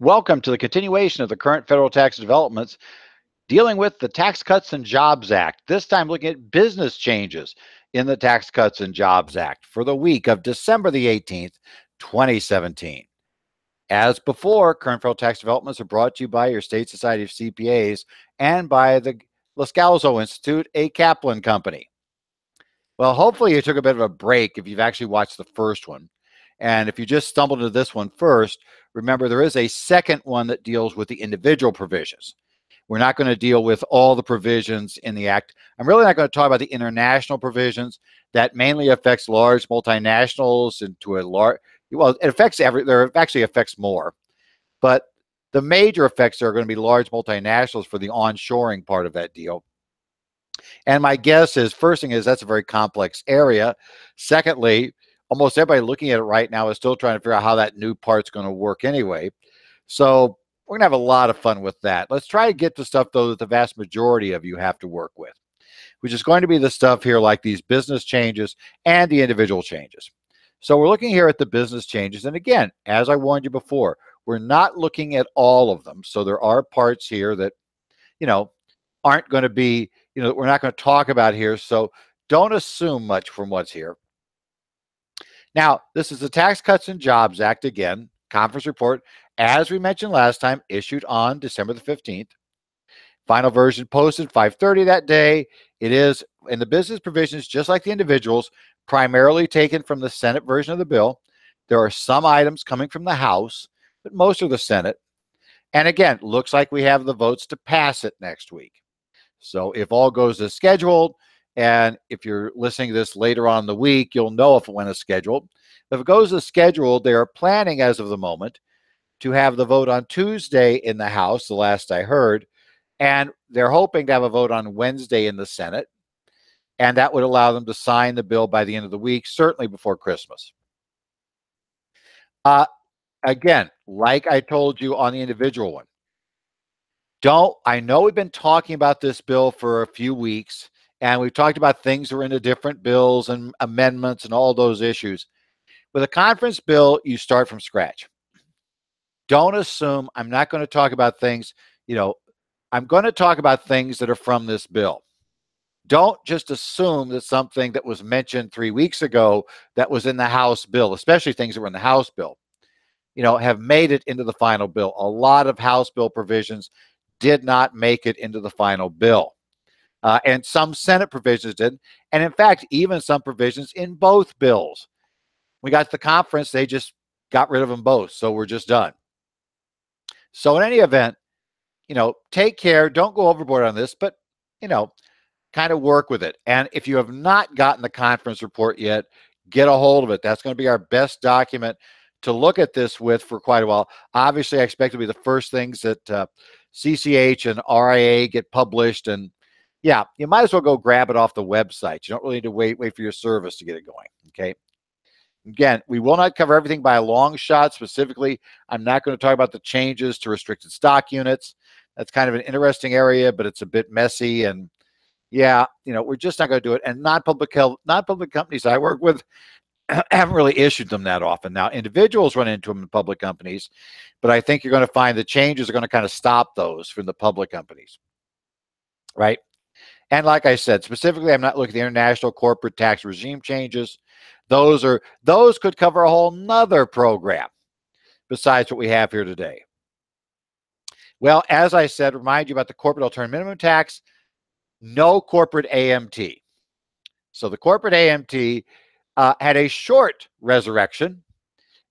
Welcome to the continuation of the current federal tax developments dealing with the Tax Cuts and Jobs Act, this time looking at business changes in the Tax Cuts and Jobs Act for the week of December the 18th, 2017. As before, current federal tax developments are brought to you by your State Society of CPAs and by the Lascalzo Institute, a Kaplan company. Well, hopefully you took a bit of a break if you've actually watched the first one. And if you just stumbled into this one first, remember there is a second one that deals with the individual provisions. We're not going to deal with all the provisions in the Act. I'm really not going to talk about the international provisions. That mainly affects large multinationals and to a large, well, it affects there actually affects more. But the major effects are going to be large multinationals for the onshoring part of that deal. And my guess is, first thing is, that's a very complex area. Secondly, almost everybody looking at it right now is still trying to figure out how that new part's going to work anyway. So we're going to have a lot of fun with that. Let's try to get to stuff, though, that the vast majority of you have to work with, which is going to be the stuff here like these business changes and the individual changes. So we're looking here at the business changes. And again, as I warned you before, we're not looking at all of them. So there are parts here that, aren't going to be, we're not going to talk about here. So don't assume much from what's here. Now, this is the Tax Cuts and Jobs Act, again, conference report, as we mentioned last time, issued on December the 15th. Final version posted 5:30 that day. It is, in the business provisions, just like the individuals, primarily taken from the Senate version of the bill. There are some items coming from the House, but most are the Senate. And again, looks like we have the votes to pass it next week. So if all goes as scheduled, and if you're listening to this later on in the week, you'll know if it went as scheduled. If it goes as scheduled, they are planning as of the moment to have the vote on Tuesday in the House, the last I heard, and they're hoping to have a vote on Wednesday in the Senate, and that would allow them to sign the bill by the end of the week, certainly before Christmas. Again, like I told you on the individual one, I know we've been talking about this bill for a few weeks, and we've talked about things that are in the different bills and amendments and all those issues. With a conference bill, you start from scratch. Don't assume I'm not going to talk about things, I'm going to talk about things that are from this bill. Don't just assume that something that was mentioned 3 weeks ago that was in the House bill, especially things that were in the House bill, have made it into the final bill. A lot of House bill provisions did not make it into the final bill. And some Senate provisions did. And in fact, even some provisions in both bills. We got to the conference, they just got rid of them both. So we're just done. So in any event, take care. Don't go overboard on this, but, kind of work with it. And if you have not gotten the conference report yet, get a hold of it. That's going to be our best document to look at this with for quite a while. Obviously, I expect to be the first things that CCH and RIA get published. And yeah, you might as well go grab it off the website. You don't really need to wait for your service to get it going. Okay. Again, we will not cover everything by a long shot. Specifically, I'm not going to talk about the changes to restricted stock units. That's kind of an interesting area, but it's a bit messy. And yeah, we're just not going to do it. And non-public companies I work with haven't really issued them that often. Now, individuals run into them in public companies, but I think you're going to find the changes are going to kind of stop those from the public companies, right? And like I said, specifically, I'm not looking at the international corporate tax regime changes. Those could cover a whole nother program besides what we have here today. Well, as I said, remind you about the corporate alternative minimum tax, no corporate AMT. So the corporate AMT had a short resurrection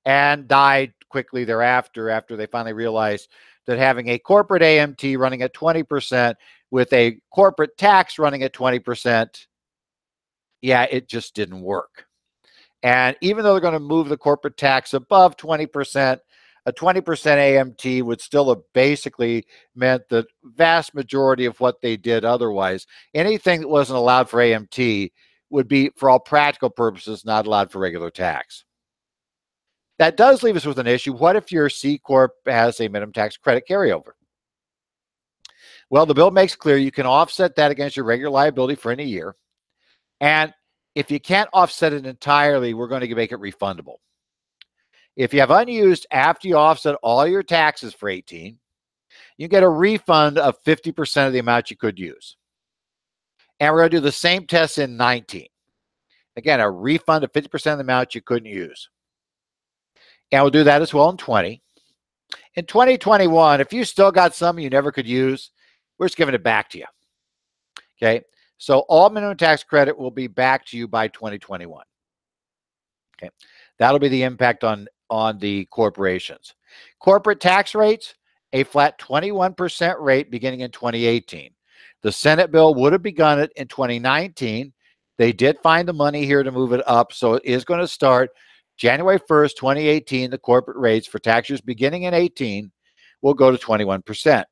and died quickly thereafter after they finally realized that having a corporate AMT running at 20% with a corporate tax running at 20%, yeah, it just didn't work. And even though they're going to move the corporate tax above 20%, a 20% AMT would still have basically meant the vast majority of what they did otherwise. Anything that wasn't allowed for AMT would be, for all practical purposes, not allowed for regular tax. That does leave us with an issue. What if your C Corp has a minimum tax credit carryover? Well, the bill makes clear you can offset that against your regular liability for any year. And if you can't offset it entirely, we're going to make it refundable. If you have unused after you offset all your taxes for 18, you get a refund of 50% of the amount you could use. And we're going to do the same test in 19. Again, a refund of 50% of the amount you couldn't use. And we'll do that as well in 20. In 2021, if you still got some you never could use, we're just giving it back to you. Okay, so all minimum tax credit will be back to you by 2021. Okay, that'll be the impact on the corporations. Corporate tax rates, a flat 21% rate beginning in 2018. The Senate bill would have begun it in 2019. They did find the money here to move it up, so it is going to start January 1st, 2018. The corporate rates for tax years beginning in 18 will go to 21%.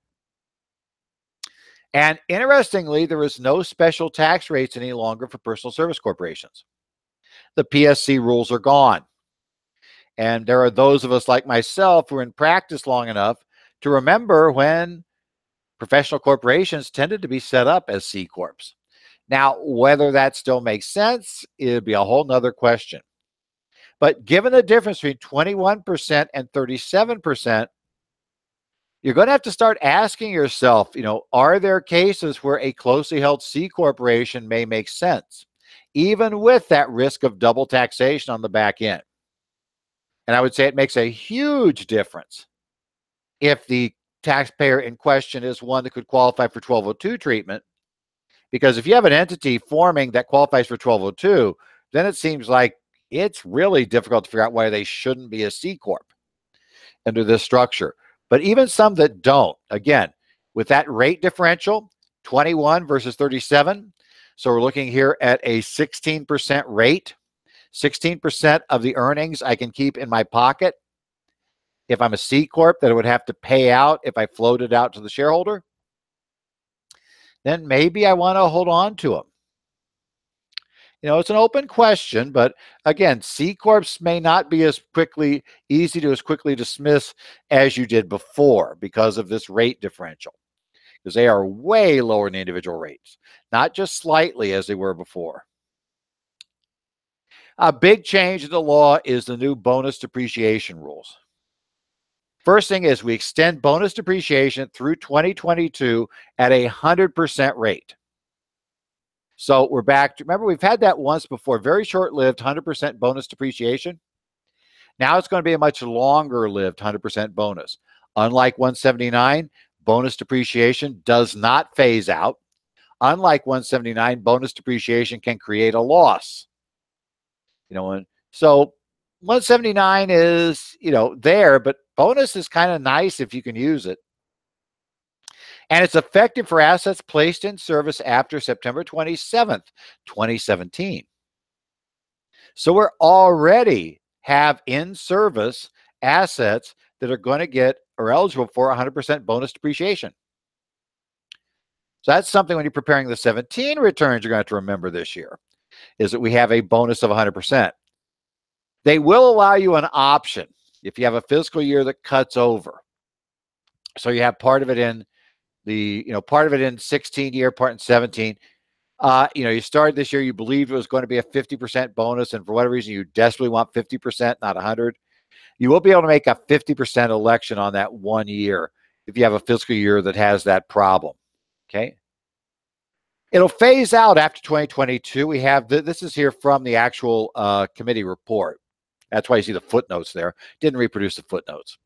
And interestingly, there is no special tax rates any longer for personal service corporations. The PSC rules are gone. And there are those of us like myself who are in practice long enough to remember when professional corporations tended to be set up as C Corps. Now, whether that still makes sense, it'd be a whole nother question. But given the difference between 21% and 37%, you're going to have to start asking yourself, are there cases where a closely held C corporation may make sense, even with that risk of double taxation on the back end? And I would say it makes a huge difference if the taxpayer in question is one that could qualify for 1202 treatment. Because if you have an entity forming that qualifies for 1202, then it seems like it's really difficult to figure out why they shouldn't be a C Corp under this structure. But even some that don't, again, with that rate differential, 21 versus 37, so we're looking here at a 16% rate. 16% of the earnings I can keep in my pocket. If I'm a C Corp that I would have to pay out if I floated out to the shareholder, then maybe I want to hold on to them. It's an open question, but again, C Corps may not be as easy to quickly dismiss as you did before because of this rate differential, because they are way lower than the individual rates, not just slightly as they were before. A big change in the law is the new bonus depreciation rules. First thing is we extend bonus depreciation through 2022 at 100% rate. So we're back to, remember, we've had that once before, very short-lived 100% bonus depreciation. Now it's going to be a much longer-lived 100% bonus. Unlike 179, bonus depreciation does not phase out. Unlike 179, bonus depreciation can create a loss. So 179 is, there, but bonus is kind of nice if you can use it. And it's effective for assets placed in service after September 27th, 2017. So we're already have in service assets that are going to get or eligible for 100% bonus depreciation. So that's something when you're preparing the 17 returns you're going to have to remember this year, is that we have a bonus of 100%. They will allow you an option if you have a fiscal year that cuts over. So you have part of it in part of it in 16 year, part in 17. You started this year, you believed it was going to be a 50% bonus, and for whatever reason, you desperately want 50%, not 100. You will be able to make a 50% election on that 1 year if you have a fiscal year that has that problem. Okay. It'll phase out after 2022. We have this is here from the actual committee report. That's why you see the footnotes there. Didn't reproduce the footnotes.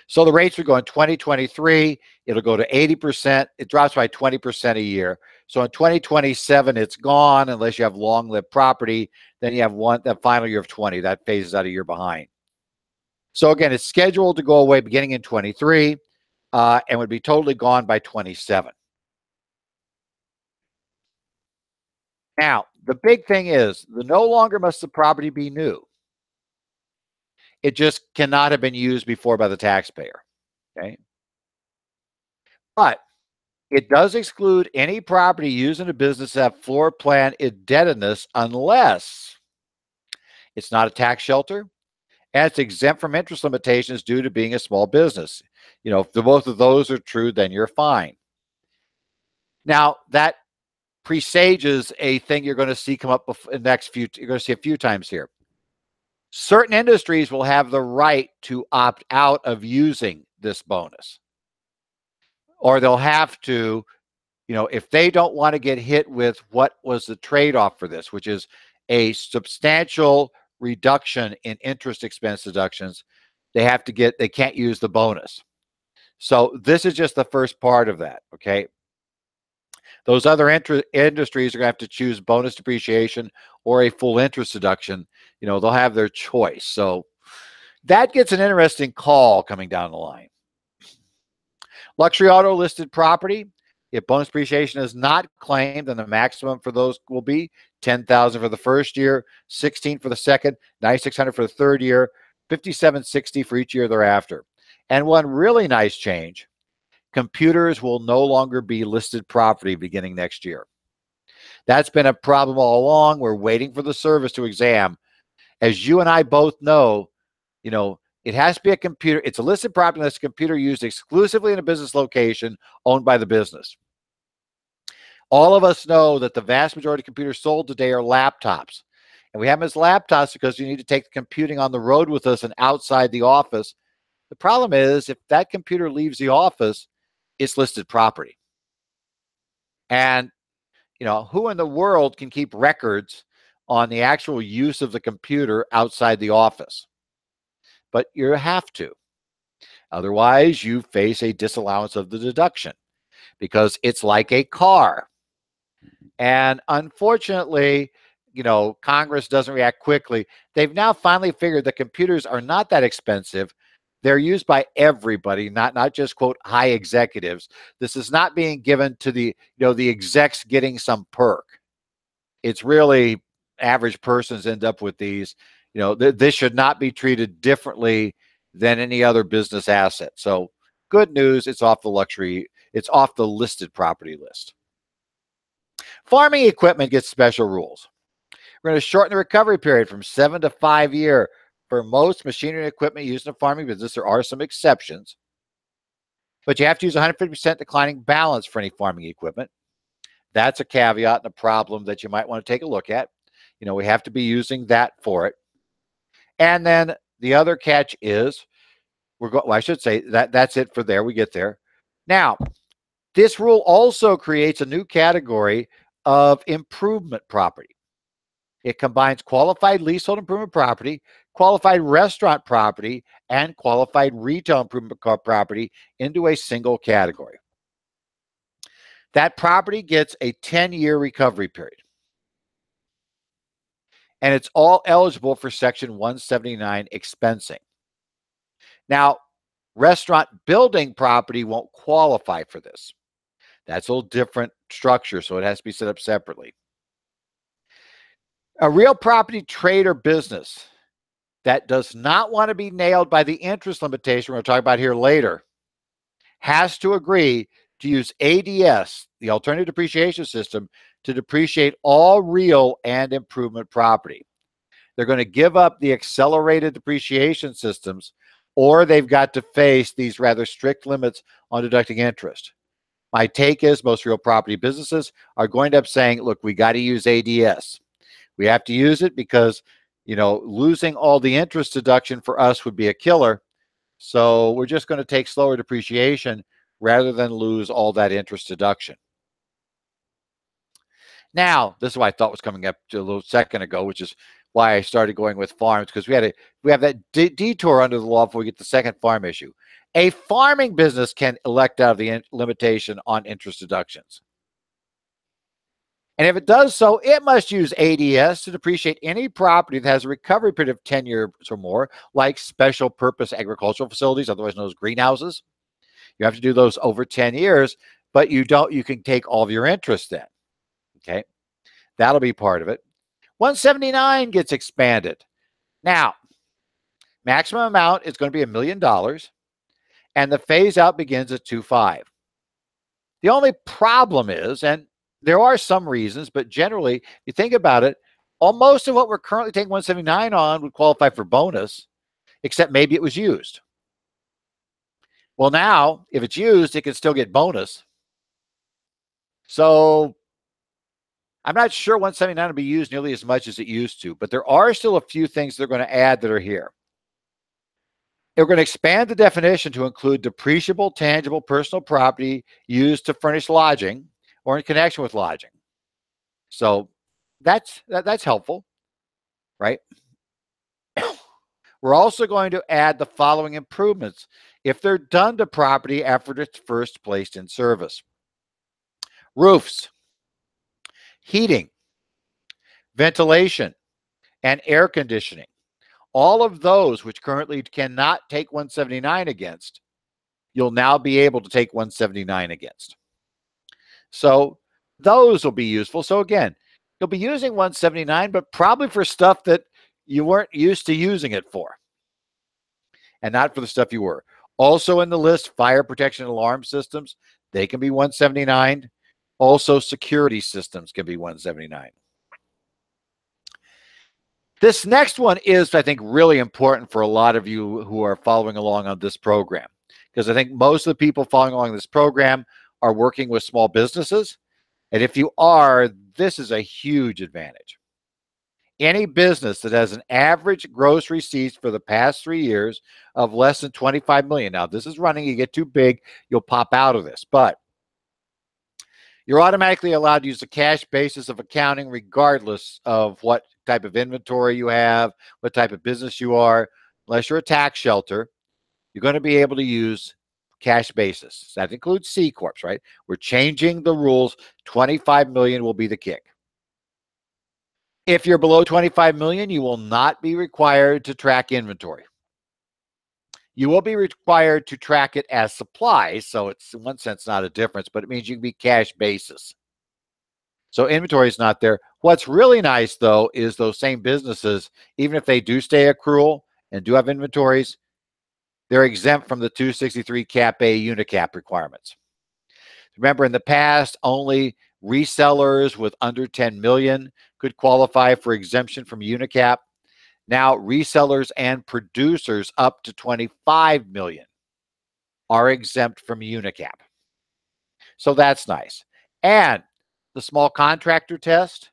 So the rates would go in 2023. It'll go to 80%. It drops by 20% a year. So in 2027, it's gone unless you have long-lived property. Then you have that final year of 20. That phases out a year behind. So again, it's scheduled to go away beginning in 23 and would be totally gone by 27. Now, the big thing is no longer must the property be new. It just cannot have been used before by the taxpayer. Okay. But it does exclude any property used in a business that have floor plan indebtedness unless it's not a tax shelter and it's exempt from interest limitations due to being a small business. If both of those are true, then you're fine. Now, that presages a thing you're going to see come up in the next few, you're going to see a few times here. Certain industries will have the right to opt out of using this bonus, or they'll have to, if they don't want to get hit with what was the trade-off for this, which is a substantial reduction in interest expense deductions, they can't use the bonus. So this is just the first part of that, okay? Those other industries are going to have to choose bonus depreciation or a full interest deduction. They'll have their choice. So that gets an interesting call coming down the line. Luxury auto listed property. If bonus depreciation is not claimed, then the maximum for those will be $10,000 for the first year, $16,000 for the second, $9,600 for the third year, $5,760 for each year thereafter. And one really nice change: computers will no longer be listed property beginning next year. That's been a problem all along. We're waiting for the service to exam. As you and I both know, it has to be a computer. It's a listed property that's a computer used exclusively in a business location owned by the business. All of us know that the vast majority of computers sold today are laptops. And we have them as laptops because you need to take the computing on the road with us and outside the office. The problem is, if that computer leaves the office, it's listed property. And, who in the world can keep records on the actual use of the computer outside the office? But you have to. Otherwise, you face a disallowance of the deduction because it's like a car. And unfortunately, Congress doesn't react quickly. They've now finally figured that computers are not that expensive. They're used by everybody, not just, quote, high executives. This is not being given to the execs getting some perk. It's really average persons end up with these. This should not be treated differently than any other business asset. So good news, it's off the listed property list. Farming equipment gets special rules. We're going to shorten the recovery period from 7 to 5 years for most machinery and equipment used in a farming business. There are some exceptions, but you have to use 150% declining balance for any farming equipment. That's a caveat and a problem that you might want to take a look at. We have to be using that for it. And then the other catch is, I should say that's it for there. We get there. Now, this rule also creates a new category of improvement property. It combines qualified leasehold improvement property, qualified restaurant property, and qualified retail improvement property into a single category. That property gets a 10-year recovery period. And it's all eligible for Section 179 expensing. Now, restaurant building property won't qualify for this. That's a little different structure, so it has to be set up separately. A real property trade or business that does not want to be nailed by the interest limitation we're going to talk about here later has to agree to use ADS, the alternative depreciation system, to depreciate all real and improvement property. They're going to give up the accelerated depreciation systems, or they've got to face these rather strict limits on deducting interest. My take is most real property businesses are going to end up saying, look, we got to use ADS. We have to use it because, losing all the interest deduction for us would be a killer. So we're just going to take slower depreciation rather than lose all that interest deduction. Now, this is what I thought was coming up a little second ago, which is why I started going with farms, because we have that detour under the law before we get the second farm issue. A farming business can elect out of the limitation on interest deductions. And if it does so, it must use ADS to depreciate any property that has a recovery period of 10 years or more, like special purpose agricultural facilities, otherwise known as greenhouses. You have to do those over 10 years, but you can take all of your interest then. Okay. That'll be part of it. 179 gets expanded. Now, maximum amount is going to be $1 million, and the phase out begins at 2.5. The only problem is, and there are some reasons, but generally, you think about it, most of what we're currently taking 179 on would qualify for bonus, except maybe it was used. Well, now, if it's used, it can still get bonus. So I'm not sure 179 will be used nearly as much as it used to, but there are still a few things they're going to add that are here. They're going to expand the definition to include depreciable, tangible personal property used to furnish lodging or in connection with lodging. So that's helpful, right? We're also going to add the following improvements if they're done to property after it's first placed in service. Roofs, heating, ventilation, and air conditioning. All of those which currently cannot take 179 against, you'll now be able to take 179 against. So those will be useful. So again, you'll be using 179, but probably for stuff that you weren't used to using it for, and not for the stuff you were. Also in the list, fire protection alarm systems, they can be 179. Also, security systems can be 179. This next one is, I think, really important for a lot of you who are following along on this program, because I think most of the people following along this program are working with small businesses. And if you are, this is a huge advantage. Any business that has an average gross receipts for the past 3 years of less than 25 million. Now, this is running, you get too big, you'll pop out of this, but you're automatically allowed to use the cash basis of accounting regardless of what type of inventory you have, what type of business you are. Unless you're a tax shelter, you're going to be able to use cash basis. That includes C Corps, right? We're changing the rules. 25 million will be the kick. If you're below 25 million, you will not be required to track inventory. You will be required to track it as supplies, so it's in one sense not a difference, but it means you can be cash basis. So inventory is not there. What's really nice, though, is those same businesses, even if they do stay accrual and do have inventories, they're exempt from the 263 Cap A Unicap requirements. Remember, in the past, only resellers with under 10 million could qualify for exemption from Unicap. Now, resellers and producers up to 25 million are exempt from Unicap. So that's nice. And the small contractor test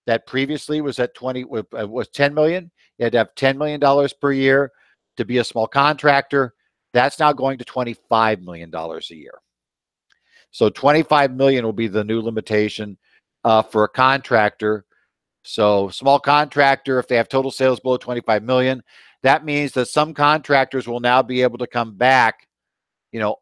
that previously was at 10 million, you had to have $10 million per year to be a small contractor. That's now going to $25 million a year. So 25 million will be the new limitation for a contractor. So small contractor, if they have total sales below 25 million, that means that some contractors will now be able to come back,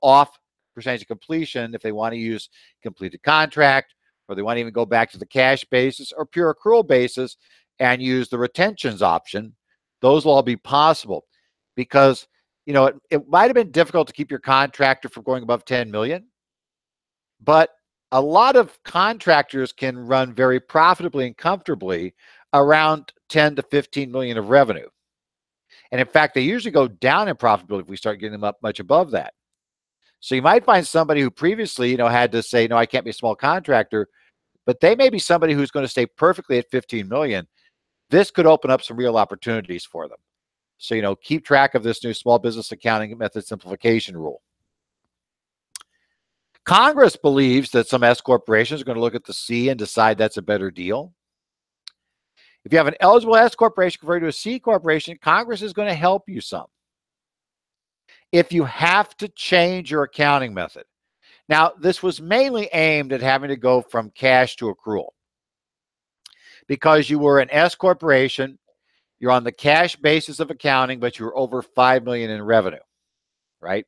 off percentage of completion if they want to use completed contract, or they want to even go back to the cash basis or pure accrual basis and use the retentions option. Those will all be possible because, it might have been difficult to keep your contractor from going above 10 million, but a lot of contractors can run very profitably and comfortably around 10 to 15 million of revenue. And in fact, they usually go down in profitability if we start getting them up much above that. So you might find somebody who previously, had to say, no, I can't be a small contractor, but they may be somebody who's going to stay perfectly at 15 million. This could open up some real opportunities for them. So, keep track of this new small business accounting method simplification rule. Congress believes that some S corporations are going to look at the C and decide that's a better deal. If you have an eligible S corporation converted to a C corporation, Congress is going to help you some. If you have to change your accounting method. Now, this was mainly aimed at having to go from cash to accrual. Because you were an S corporation, you're on the cash basis of accounting, but you're over 5 million in revenue, right?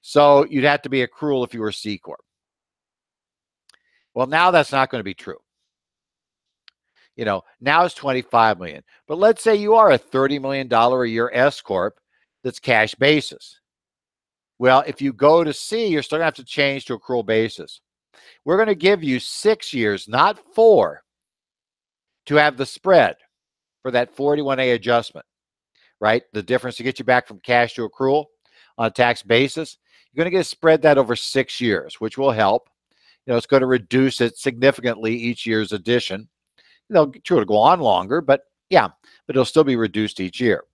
So you'd have to be accrual if you were a C Corp. Well, now that's not going to be true. Now it's 25 million. But let's say you are a $30 million a year S Corp that's cash basis. Well, if you go to C, you're still going to have to change to accrual basis. We're going to give you 6 years, not 4, to have the spread for that 41A adjustment, right? The difference to get you back from cash to accrual on a tax basis. You're going to get to spread that over 6 years, which will help. It's going to reduce it significantly each year's addition. It'll go on longer, but it'll still be reduced each year.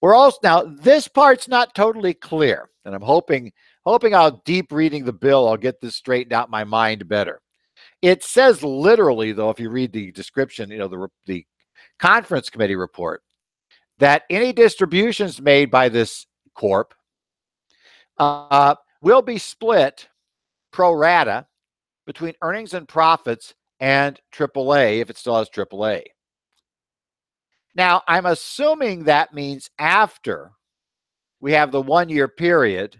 We're also, now this part's not totally clear, and I'm hoping I'll deep reading the bill, I'll get this straightened out in my mind better. It says literally, though, if you read the description, the conference committee report, that any distributions made by this corp will be split pro rata between earnings and profits and AAA if it still has AAA. Now, I'm assuming that means after we have the 1-year period,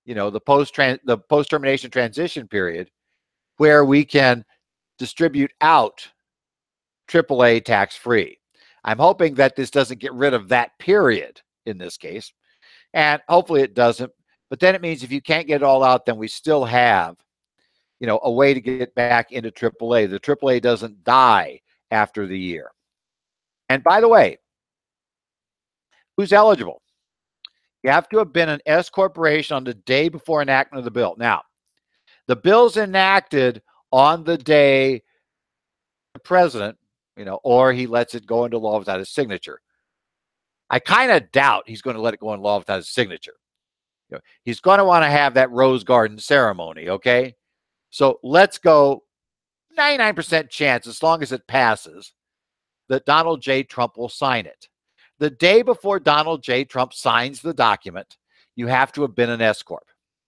the post-termination transition period, where we can distribute out AAA tax-free. I'm hoping that this doesn't get rid of that period in this case, and hopefully it doesn't. But then it means if you can't get it all out, then we still have, a way to get back into AAA. The AAA doesn't die after the year. And by the way, who's eligible? You have to have been an S corporation on the day before enactment of the bill. Now, the bill's enacted on the day the president, or he lets it go into law without his signature. I kind of doubt he's going to let it go into law without his signature. He's going to want to have that Rose Garden ceremony, okay? So let's go 99% chance, as long as it passes, that Donald J. Trump will sign it. The day before Donald J. Trump signs the document, you have to have been an S corp.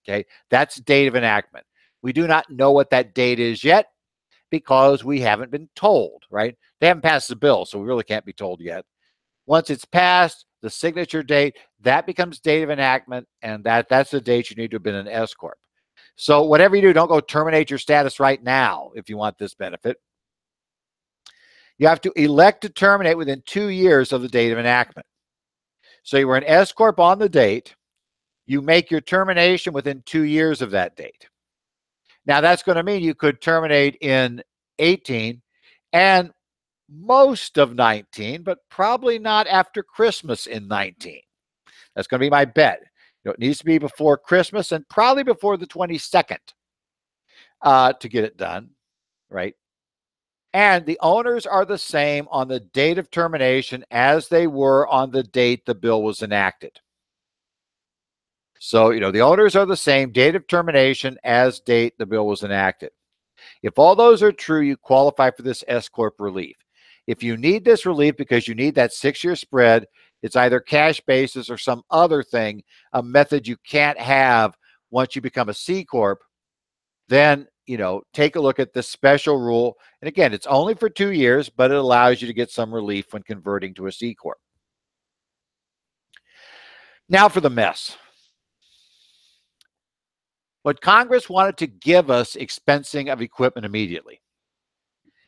Okay, that's date of enactment. We do not know what that date is yet because we haven't been told, right? They haven't passed the bill, so we really can't be told yet. Once it's passed, the signature date, that becomes date of enactment, and that's the date you need to have been an S corp. So whatever you do, don't go terminate your status right now if you want this benefit. You have to elect to terminate within 2 years of the date of enactment. So you were an S corp on the date. You make your termination within 2 years of that date. Now, that's going to mean you could terminate in 18 and most of 19, but probably not after Christmas in 19. That's going to be my bet. It needs to be before Christmas and probably before the 22nd to get it done, right? And the owners are the same on the date of termination as they were on the date the bill was enacted. So, the owners are the same date of termination as date the bill was enacted. If all those are true, you qualify for this S corp relief. If you need this relief because you need that 6-year spread, it's either cash basis or some other thing, a method you can't have once you become a C corp, then, take a look at this special rule. And again, it's only for 2 years, but it allows you to get some relief when converting to a C corp. Now for the mess. What Congress wanted to give us expensing of equipment immediately.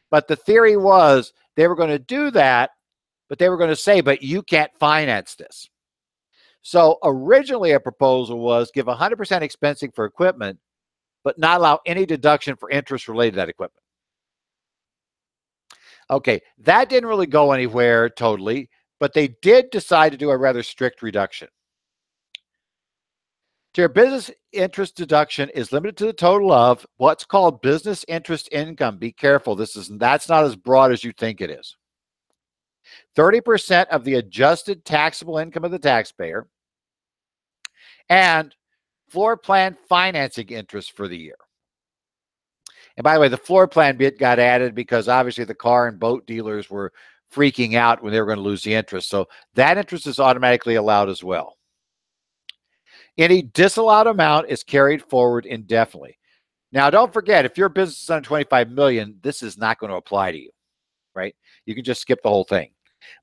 But the theory was they were going to do that, but they were going to say, but you can't finance this. So originally a proposal was give 100% expensing for equipment, but not allow any deduction for interest related to that equipment. Okay, that didn't really go anywhere totally, but they did decide to do a rather strict reduction. So your business interest deduction is limited to the total of what's called business interest income. Be careful, that's not as broad as you think it is. 30% of the adjusted taxable income of the taxpayer and floor plan financing interest for the year. And by the way, the floor plan bit got added because obviously the car and boat dealers were freaking out when they were going to lose the interest. So that interest is automatically allowed as well. Any disallowed amount is carried forward indefinitely. Now, don't forget, if your business is under 25 million, this is not going to apply to you, right? You can just skip the whole thing.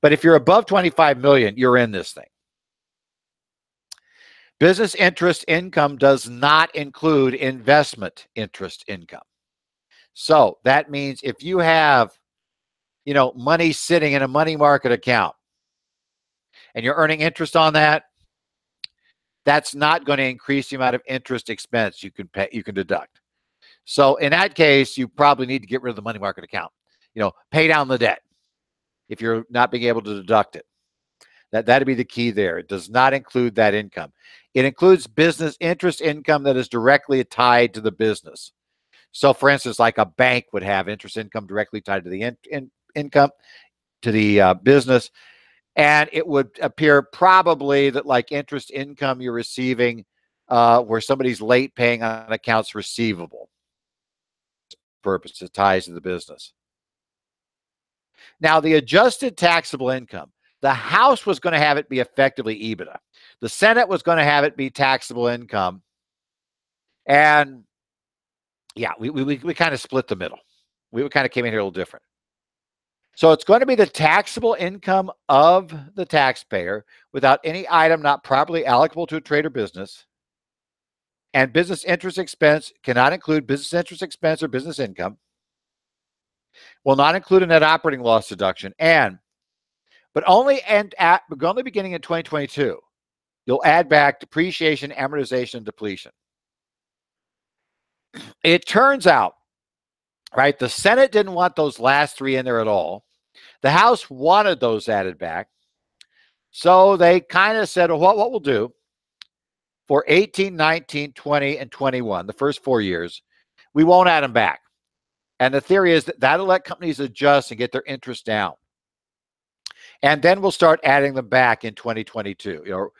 But if you're above 25 million, you're in this thing. Business interest income does not include investment interest income. So that means if you have, money sitting in a money market account and you're earning interest on that, that's not going to increase the amount of interest expense you can pay, you can deduct. So in that case, you probably need to get rid of the money market account. Pay down the debt if you're not being able to deduct it. That'd be the key there. It does not include that income. It includes business interest income that is directly tied to the business. So for instance, like a bank would have interest income directly tied to the income, to the business. And it would appear probably that like interest income you're receiving where somebody's late paying on accounts receivable. purposes, ties to the business. Now, the adjusted taxable income, the House was going to have it be effectively EBITDA. The Senate was going to have it be taxable income. And yeah, we kind of split the middle. We kind of came in here a little different. So it's going to be the taxable income of the taxpayer without any item not properly allocable to a trade or business. And business interest expense cannot include business interest expense or business income. Will not include a net operating loss deduction. But only beginning in 2022, you'll add back depreciation, amortization, and depletion. It turns out, right, the Senate didn't want those last three in there at all. The House wanted those added back. So they kind of said, well, what we'll do for 18, 19, 20, and 21, the first 4 years, we won't add them back. And the theory is that that'll let companies adjust and get their interest down. And then we'll start adding them back in 2022.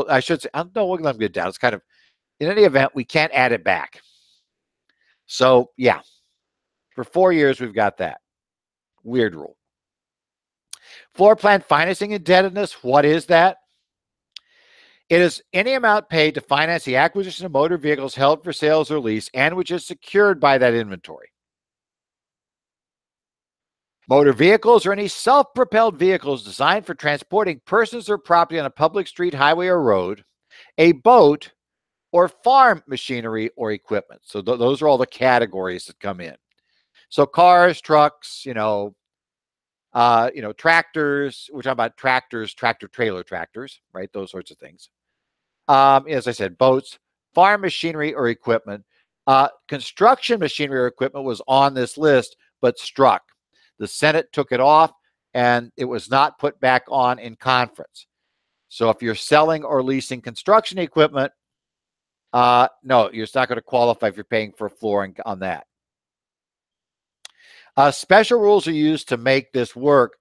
I should say, no, we're going to let them get down. It's kind of, in any event, we can't add it back. So, yeah, for 4 years, we've got that. Weird rule. Floor plan financing indebtedness, what is that? It is any amount paid to finance the acquisition of motor vehicles held for sales or lease and which is secured by that inventory. Motor vehicles are any self-propelled vehicles designed for transporting persons or property on a public street, highway, or road, a boat, or farm machinery or equipment. So those are all the categories that come in. So cars, trucks, tractors. We're talking about tractors, tractor-trailer tractors, right? Those sorts of things. As I said, boats, farm machinery or equipment. Construction machinery or equipment was on this list, but struck. The Senate took it off, and it was not put back on in conference. So if you're selling or leasing construction equipment, no, you're not going to qualify if you're paying for flooring on that. Special rules are used to make this work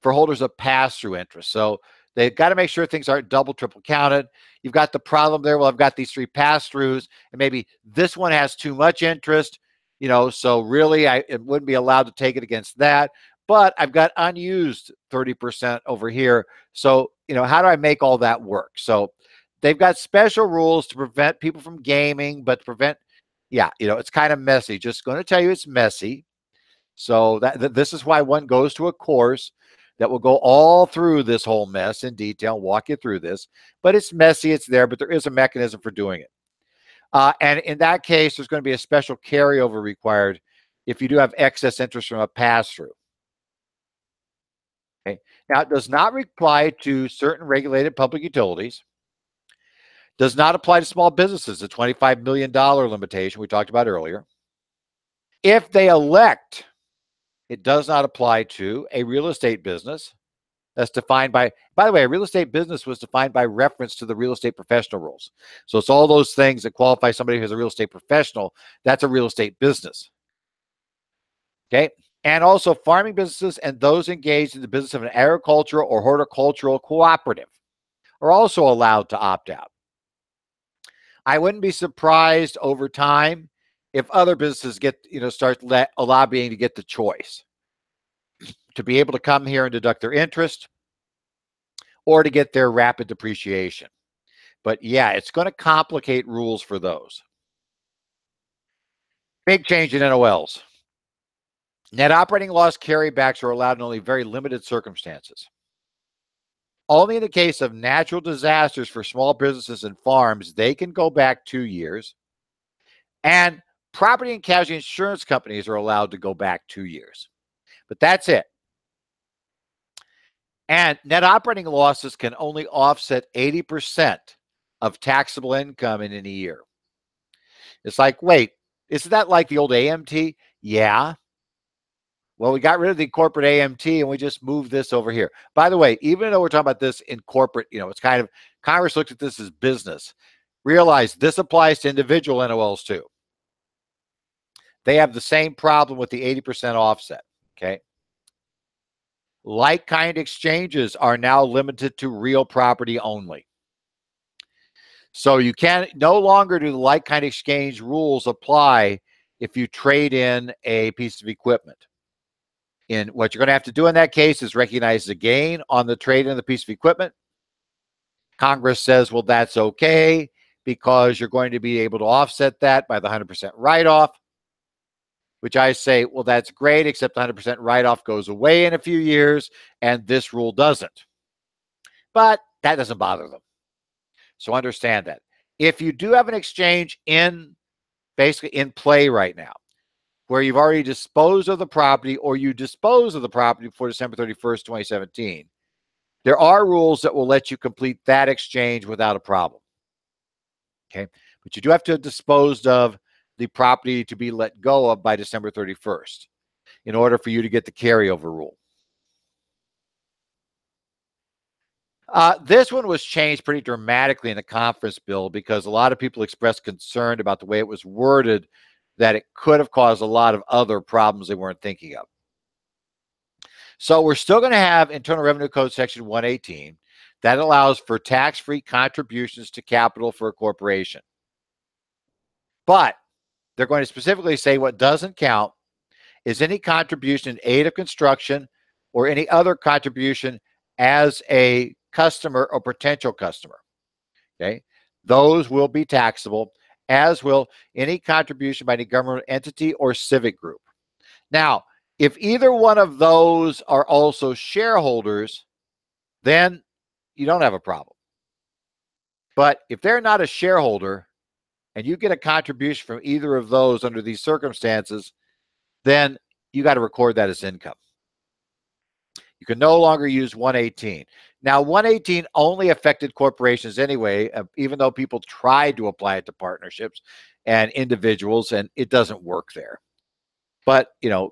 for holders of pass-through interest. So they've got to make sure things aren't double, triple counted. You've got the problem there. Well, I've got these three pass-throughs, and maybe this one has too much interest, so really it wouldn't be allowed to take it against that. But I've got unused 30% over here. So, how do I make all that work? So they've got special rules to prevent people from gaming, but it's kind of messy. Just going to tell you it's messy. So this is why one goes to a course that will go all through this whole mess in detail, walk you through this. But it's messy, it's there, but there is a mechanism for doing it. And in that case, there's going to be a special carryover required if you do have excess interest from a pass-through. Okay. Now, it does not apply to certain regulated public utilities. Does not apply to small businesses, the $25 million limitation we talked about earlier. If they elect, it does not apply to a real estate business that's defined by the way, a real estate business was defined by reference to the real estate professional rules. So it's all those things that qualify somebody who's a real estate professional. That's a real estate business. Okay. And also farming businesses and those engaged in the business of an agricultural or horticultural cooperative are also allowed to opt out. I wouldn't be surprised over time if other businesses start lobbying to get the choice to be able to come here and deduct their interest or to get their rapid depreciation. But yeah, it's going to complicate rules for those. Big change in NOLs. Net operating loss carrybacks are allowed in only very limited circumstances. Only in the case of natural disasters for small businesses and farms, they can go back 2 years. And property and casualty insurance companies are allowed to go back 2 years. But that's it. And net operating losses can only offset 80% of taxable income in any year. It's like, wait, isn't that like the old AMT? Yeah. Well, we got rid of the corporate AMT and we just moved this over here. By the way, even though we're talking about this in corporate, it's kind of, Congress looked at this as business. Realize this applies to individual NOLs too. They have the same problem with the 80% offset, okay? Like-kind exchanges are now limited to real property only. So you can no longer do the like-kind exchange rules apply if you trade in a piece of equipment. And what you're going to have to do in that case is recognize the gain on the trade in the piece of equipment. Congress says, well, that's okay because you're going to be able to offset that by the 100% write-off, which I say, well, that's great, except the 100% write-off goes away in a few years, and this rule doesn't. But that doesn't bother them. So understand that. If you do have an exchange basically in play right now, where you've already disposed of the property or you dispose of the property before December 31st, 2017, there are rules that will let you complete that exchange without a problem. Okay, but you do have to have disposed of the property to be let go of by December 31st in order for you to get the carryover rule. This one was changed pretty dramatically in the conference bill because a lot of people expressed concern about the way it was worded, that it could have caused a lot of other problems they weren't thinking of. So we're still going to have Internal Revenue Code Section 118 that allows for tax-free contributions to capital for a corporation. But they're going to specifically say what doesn't count is any contribution in aid of construction or any other contribution as a customer or potential customer. Okay, those will be taxable, as will any contribution by any government entity or civic group. Now, if either one of those are also shareholders, then you don't have a problem. But if they're not a shareholder and you get a contribution from either of those under these circumstances, then you got to record that as income. You can no longer use 118. Now, 118 only affected corporations anyway, even though people tried to apply it to partnerships and individuals, and it doesn't work there. But,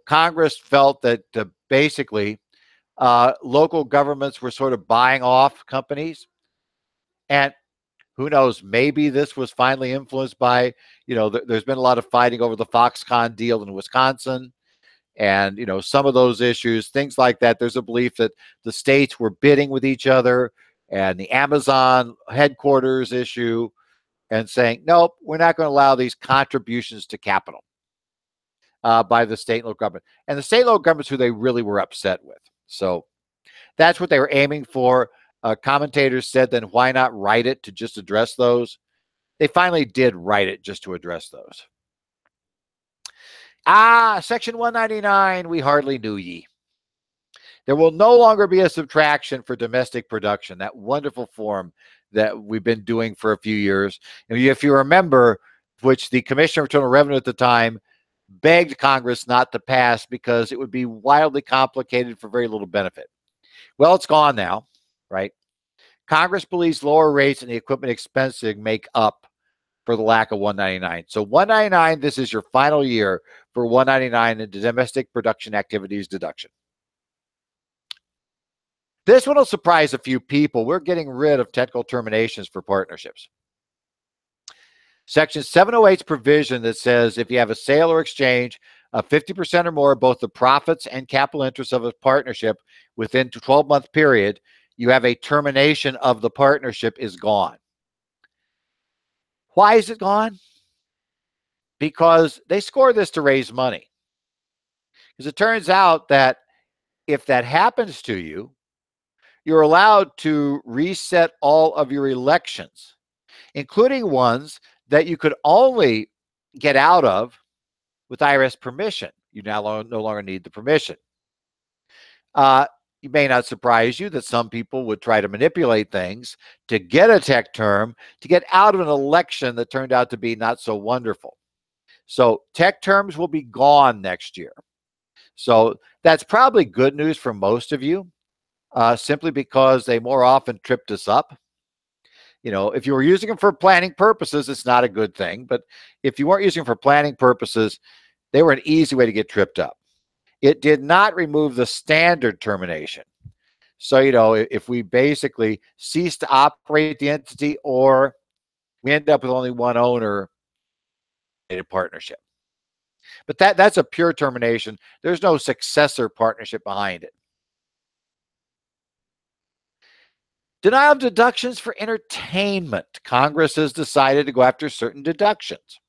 Congress felt that basically local governments were sort of buying off companies. And who knows, maybe this was finally influenced by, there's been a lot of fighting over the Foxconn deal in Wisconsin. And, some of those issues, things like that, there's a belief that the states were bidding with each other and the Amazon headquarters issue and saying, nope, we're not going to allow these contributions to capital by the state and local government. And the state and local governments who they really were upset with. So that's what they were aiming for. Commentators said, then why not write it to just address those? They finally did write it just to address those. Section 199, we hardly knew ye. There will no longer be a subtraction for domestic production, that wonderful form that we've been doing for a few years. And if you remember, which the Commissioner of Internal Revenue at the time begged Congress not to pass because it would be wildly complicated for very little benefit. Well, it's gone now, right? Congress believes lower rates and the equipment expensing make up for the lack of 199. So 199, this is your final year for 199 in the domestic production activities deduction. This one will surprise a few people. We're getting rid of technical terminations for partnerships. Section 708's provision that says if you have a sale or exchange of 50% or more of both the profits and capital interest of a partnership within a 12-month period, you have a termination of the partnership is gone. Why is it gone? Because they score this to raise money. Because it turns out that if that happens to you, you're allowed to reset all of your elections, including ones that you could only get out of with IRS permission. You now no longer need the permission. It may not surprise you that some people would try to manipulate things to get a tech term, to get out of an election that turned out to be not so wonderful. So tech terms will be gone next year. So that's probably good news for most of you, simply because they more often tripped us up. If you were using them for planning purposes, it's not a good thing. But if you weren't using them for planning purposes, they were an easy way to get tripped up. It did not remove the standard termination. So, if we basically cease to operate the entity or we end up with only one owner in a partnership. But that's a pure termination. There's no successor partnership behind it. Denial of deductions for entertainment. Congress has decided to go after certain deductions.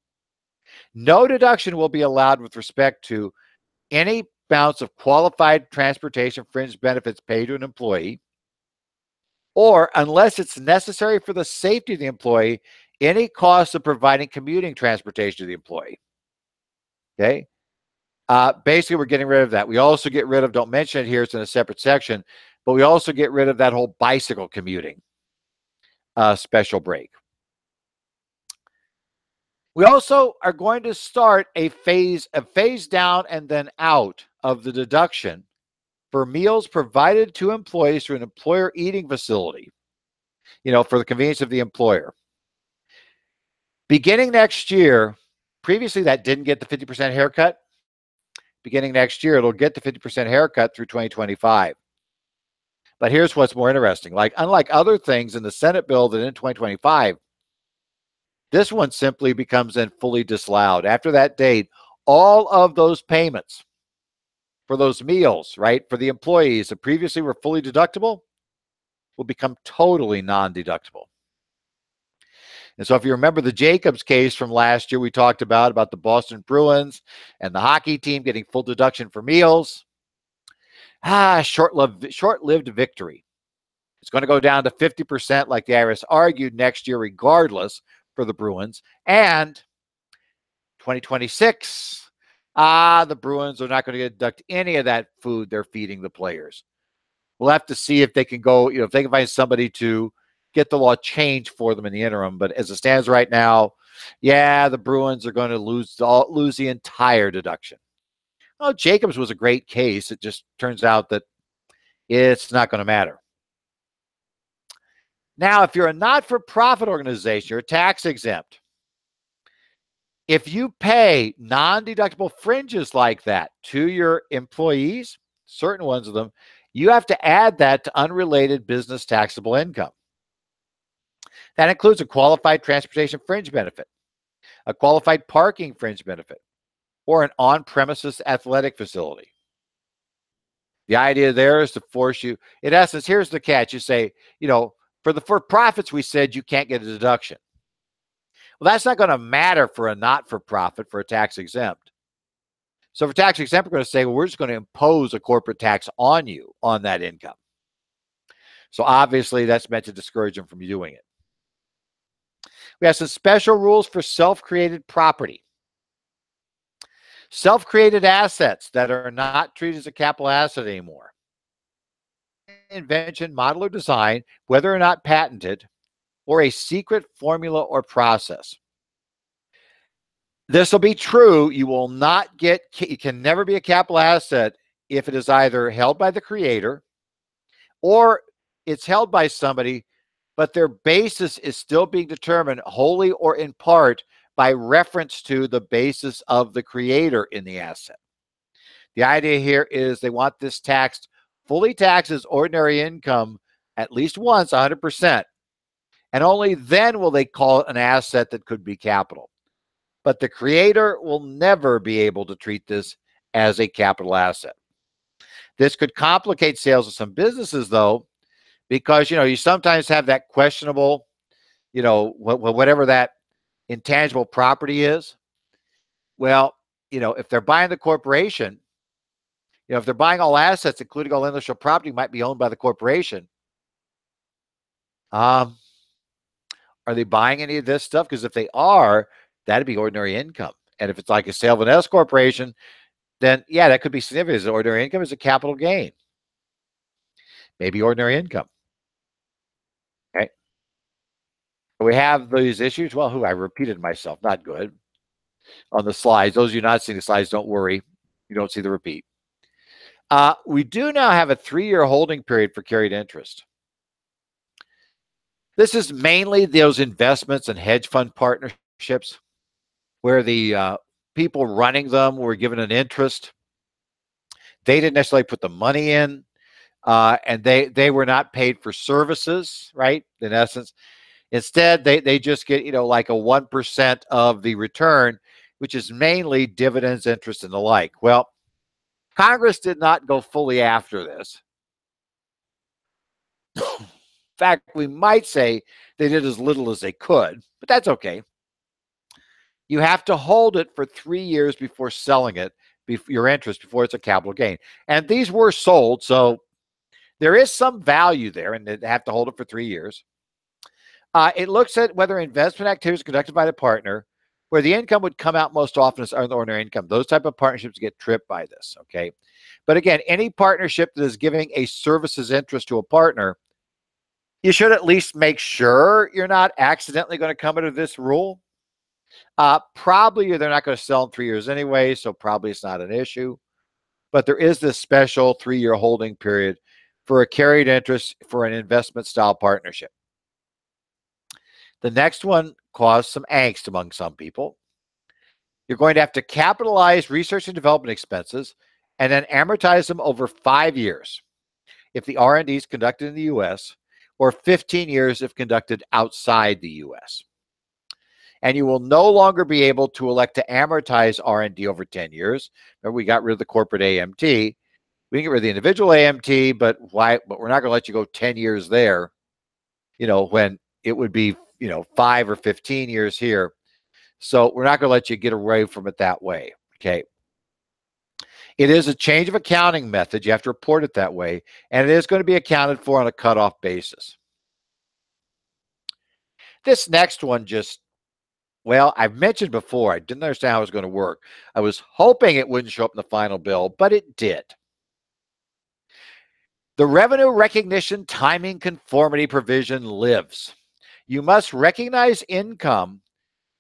No deduction will be allowed with respect to any amounts of qualified transportation fringe benefits paid to an employee, or unless it's necessary for the safety of the employee, any cost of providing commuting transportation to the employee. Okay. Basically, we're getting rid of that. We also get rid of, don't mention it here, it's in a separate section, but we also get rid of that whole bicycle commuting special break. We also are going to start a phase down and then out of the deduction for meals provided to employees through an employer eating facility, for the convenience of the employer. Beginning next year, previously that didn't get the 50% haircut. Beginning next year, it'll get the 50% haircut through 2025. But here's what's more interesting. Unlike other things in the Senate bill that in 2025, this one simply becomes then fully disallowed. After that date, all of those payments for those meals, right, for the employees that previously were fully deductible will become totally non-deductible. And so if you remember the Jacobs case from last year, we talked about the Boston Bruins and the hockey team getting full deduction for meals. Short-lived victory. It's going to go down to 50% like the IRS argued next year regardless for the Bruins. And 2026, the Bruins are not going to deduct any of that food they're feeding the players. We'll have to see if they can go, if they can find somebody to get the law changed for them in the interim. But as it stands right now, the Bruins are going to lose the entire deduction. Well, Jacobs was a great case. It just turns out that it's not going to matter. Now, if you're a not-for-profit organization, you're tax exempt. If you pay non-deductible fringes like that to your employees, certain ones of them, you have to add that to unrelated business taxable income. That includes a qualified transportation fringe benefit, a qualified parking fringe benefit, or an on-premises athletic facility. The idea there is to force you, in essence, here's the catch. You say, for the for-profits, we said you can't get a deduction. Well, that's not going to matter for a not-for-profit, for a tax exempt. So for tax exempt, we're going to say, well, we're just going to impose a corporate tax on you on that income. So obviously, that's meant to discourage them from doing it. We have some special rules for self-created property. Self-created assets that are not treated as a capital asset anymore. Invention, model, or design, whether or not patented, or a secret formula or process. This will be true. You can never be a capital asset if it is either held by the creator or it's held by somebody, but their basis is still being determined wholly or in part by reference to the basis of the creator in the asset. The idea here is they want this taxed, fully taxed as ordinary income at least once, 100%. And only then will they call it an asset that could be capital. But the creator will never be able to treat this as a capital asset. This could complicate sales of some businesses, though, because, you sometimes have that questionable, whatever that intangible property is. Well, if they're buying the corporation, if they're buying all assets, including all intellectual property, might be owned by the corporation. Are they buying any of this stuff? Because if they are, that'd be ordinary income. And if it's like a sale of an S corporation, then that could be significant. As ordinary income is a capital gain. Maybe ordinary income. Okay. We have these issues. Well, I repeated myself. Not good. On the slides. Those of you not seeing the slides, don't worry. You don't see the repeat. We do now have a 3-year holding period for carried interest. This is mainly those investments and hedge fund partnerships where the people running them were given an interest. They didn't necessarily put the money in, and they were not paid for services, right? In essence, instead they just get like a 1% of the return, which is mainly dividends, interest, and the like. Well, Congress did not go fully after this. In fact, we might say they did as little as they could, but that's okay. you have to hold it for 3 years before selling it, your interest, before it's a capital gain. And these were sold, so there is some value there, and they have to hold it for 3 years. It looks at whether investment activities conducted by the partner, where the income would come out most often as ordinary income. Those type of partnerships get tripped by this, okay? But again, any partnership that is giving a services interest to a partner, you should at least make sure you're not accidentally going to come under this rule. Probably they're not going to sell in 3 years anyway, so probably it's not an issue. But there is this special 3-year holding period for a carried interest for an investment style partnership. The next one caused some angst among some people. You're going to have to capitalize research and development expenses and then amortize them over 5 years if the R&D is conducted in the U.S., or 15 years if conducted outside the U.S. And you will no longer be able to elect to amortize R&D over 10 years. Remember, we got rid of the corporate AMT. We can get rid of the individual AMT, but why? But we're not going to let you go 10 years there, when it would be, 5 or 15 years here. So we're not going to let you get away from it that way, okay? It is a change of accounting method. You have to report it that way, and it is going to be accounted for on a cutoff basis. This next one I've mentioned before, I didn't understand how it was going to work. I was hoping it wouldn't show up in the final bill, but it did. The revenue recognition timing conformity provision lives. You must recognize income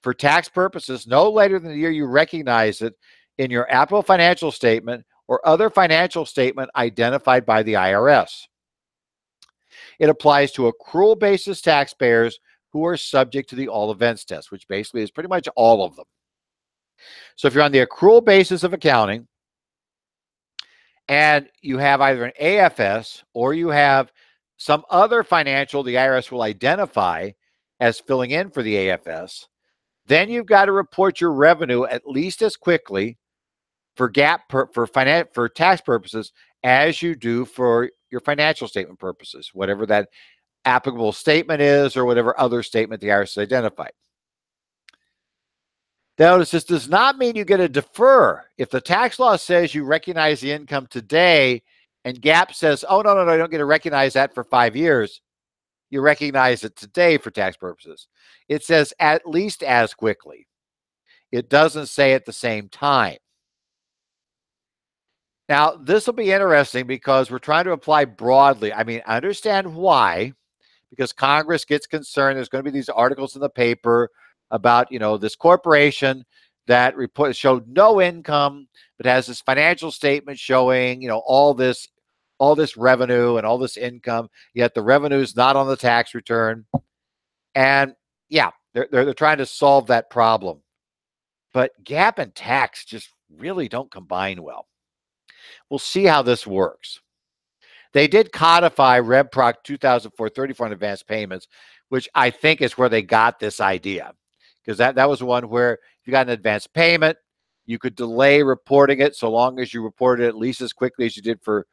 for tax purposes no later than the year you recognize it in your applicable financial statement or other financial statement identified by the IRS. It applies to accrual basis taxpayers who are subject to the all events test, which basically is pretty much all of them. So if you're on the accrual basis of accounting and you have either an AFS or you have some other financial the IRS will identify as filling in for the AFS, then you've got to report your revenue at least as quickly for for tax purposes as you do for your financial statement purposes, whatever that applicable statement is or whatever other statement the IRS has identified. Notice this does not mean you get to defer. If the tax law says you recognize the income today and GAAP says, oh, no, you don't get to recognize that for 5 years, you recognize it today for tax purposes. It says at least as quickly. It doesn't say at the same time. Now, this will be interesting because we're trying to apply broadly. I mean, I understand why, because Congress gets concerned. There's going to be these articles in the paper about, this corporation that showed no income, but has this financial statement showing, all this revenue and all this income, yet the revenue is not on the tax return. And yeah, they're trying to solve that problem. But GAAP and tax just really don't combine well. We'll see how this works. They did codify Rev Proc 2004-34 on advance payments, which I think is where they got this idea. Because that was one where if you got an advance payment, you could delay reporting it so long as you reported it at least as quickly as you did for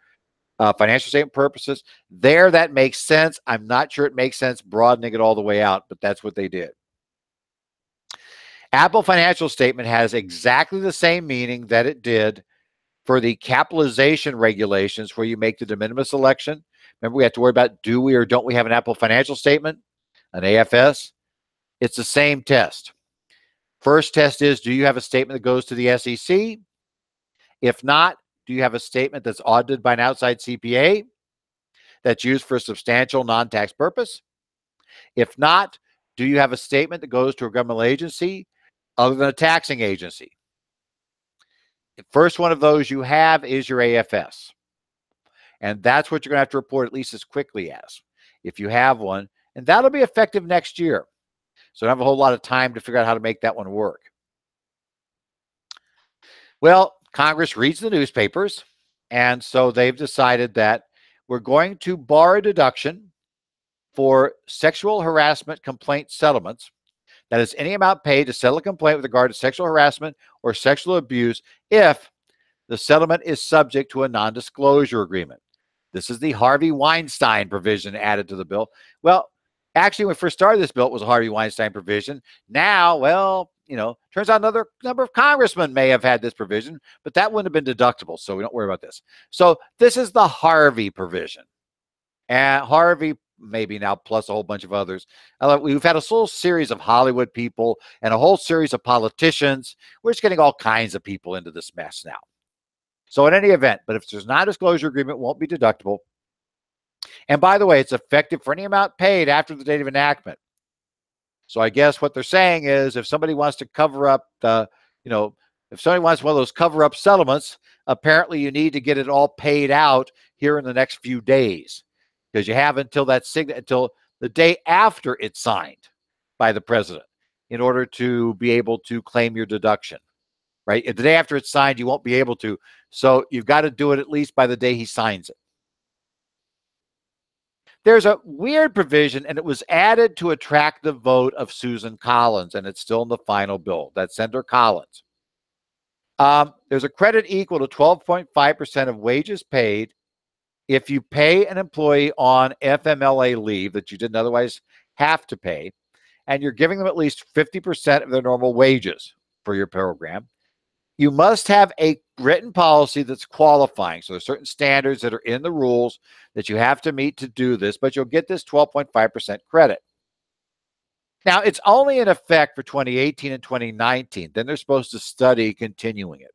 financial statement purposes. That makes sense. I'm not sure it makes sense broadening it all the way out, but that's what they did. Apple financial statement has exactly the same meaning that it did for the capitalization regulations where you make the de minimis election. Remember, we have to worry about do we or don't we have an Apple financial statement, an AFS? It's the same test. First test is, do you have a statement that goes to the SEC? If not, do you have a statement that's audited by an outside CPA that's used for a substantial non-tax purpose? If not, do you have a statement that goes to a governmental agency other than a taxing agency? The first one of those you have is your AFS. And that's what you're going to have to report at least as quickly as, if you have one. And that'll be effective next year. So I don't have a whole lot of time to figure out how to make that one work. Well, Congress reads the newspapers, and so they've decided that we're going to bar a deduction for sexual harassment complaint settlements. That is any amount paid to settle a complaint with regard to sexual harassment or sexual abuse if the settlement is subject to a non-disclosure agreement. This is the Harvey Weinstein provision added to the bill. Well, actually, when we first started this bill, it was a Harvey Weinstein provision. Now, well, turns out another number of congressmen may have had this provision, but that wouldn't have been deductible, so we don't worry about this. So this is the Harvey provision. And Harvey, maybe now plus a whole bunch of others. We've had a whole series of Hollywood people and a whole series of politicians. We're just getting all kinds of people into this mess now. So in any event, but if there's non-disclosure agreement, it won't be deductible. And by the way, it's effective for any amount paid after the date of enactment. So I guess what they're saying is if somebody wants to cover up if somebody wants one of those cover-up settlements, apparently you need to get it all paid out here in the next few days, because you have until until the day after it's signed by the president in order to be able to claim your deduction, right? The day after it's signed, you won't be able to. So you've got to do it at least by the day he signs it. There's a weird provision, and it was added to attract the vote of Susan Collins, and it's still in the final bill. That's Senator Collins. There's a credit equal to 12.5% of wages paid if you pay an employee on FMLA leave that you didn't otherwise have to pay, and you're giving them at least 50% of their normal wages for your program. You must have a written policy that's qualifying. So there's certain standards that are in the rules that you have to meet to do this, but you'll get this 12.5% credit. Now, it's only in effect for 2018 and 2019. Then they're supposed to study continuing it.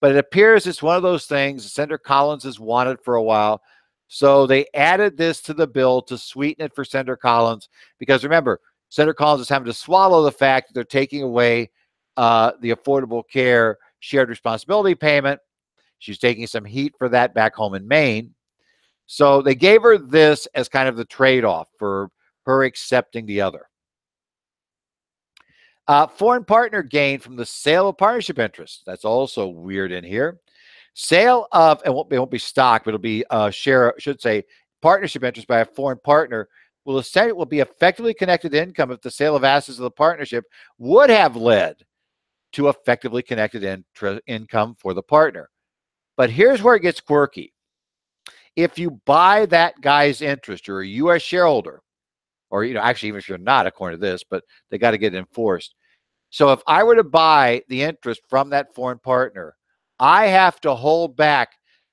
But it appears it's one of those things Senator Collins has wanted for a while. So they added this to the bill to sweeten it for Senator Collins, because remember, Senator Collins is having to swallow the fact that they're taking away the Affordable Care Shared Responsibility payment. She's taking some heat for that back home in Maine. So they gave her this as kind of the trade-off for her accepting the other. Foreign partner gain from the sale of partnership interests. That's also weird in here. Sale of, it won't be stock, but it'll be partnership interest by a foreign partner will be effectively connected to income if the sale of assets of the partnership would have led to effectively connected income for the partner. But here's where it gets quirky. If you buy that guy's interest, you're a U.S. shareholder, or actually even if you're not, according to this, but they got to get it enforced. So if I were to buy the interest from that foreign partner, I have to hold back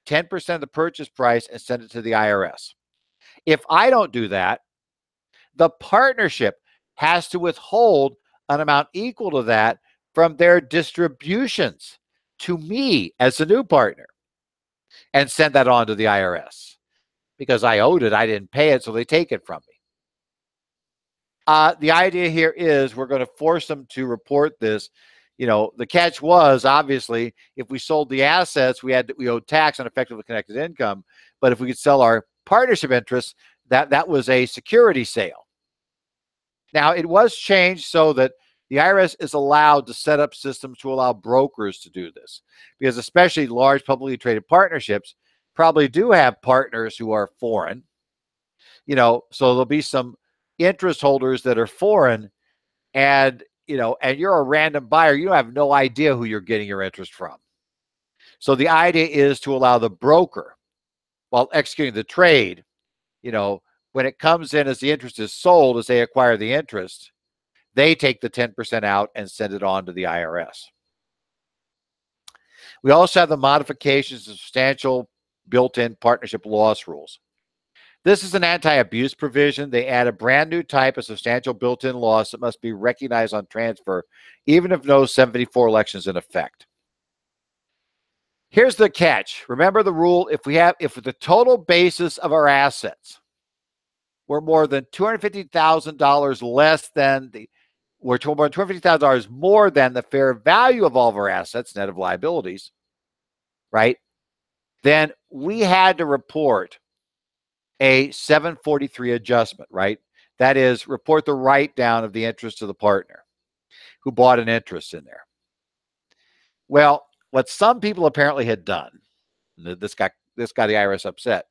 10% of the purchase price and send it to the IRS. If I don't do that, the partnership has to withhold an amount equal to that from their distributions to me as a new partner and send that on to the IRS. Because I owed it, I didn't pay it, so they take it from me. The idea here is we're going to force them to report this. The catch was, obviously, if we sold the assets, we owed tax on effectively connected income. But if we could sell our partnership interests, that was a security sale. Now, it was changed so that the IRS is allowed to set up systems to allow brokers to do this, because especially large publicly traded partnerships probably do have partners who are foreign. So there'll be some interest holders that are foreign, and you're a random buyer. You have no idea who you're getting your interest from. So the idea is to allow the broker, while executing the trade, when it comes in as the interest is sold, as they acquire the interest, they take the 10% out and send it on to the IRS. We also have the modifications of substantial built-in partnership loss rules. This is an anti-abuse provision. They add a brand new type of substantial built-in loss that must be recognized on transfer, even if no 74 election is in effect. Here's the catch. Remember the rule: if the total basis of our assets were more than $250,000 less than we're more than $250,000 more than the fair value of all of our assets, net of liabilities, right? Then we had to report a 743 adjustment, right? That is, report the write-down of the interest to the partner who bought an interest in there. Well, what some people apparently had done, this got the IRS upset,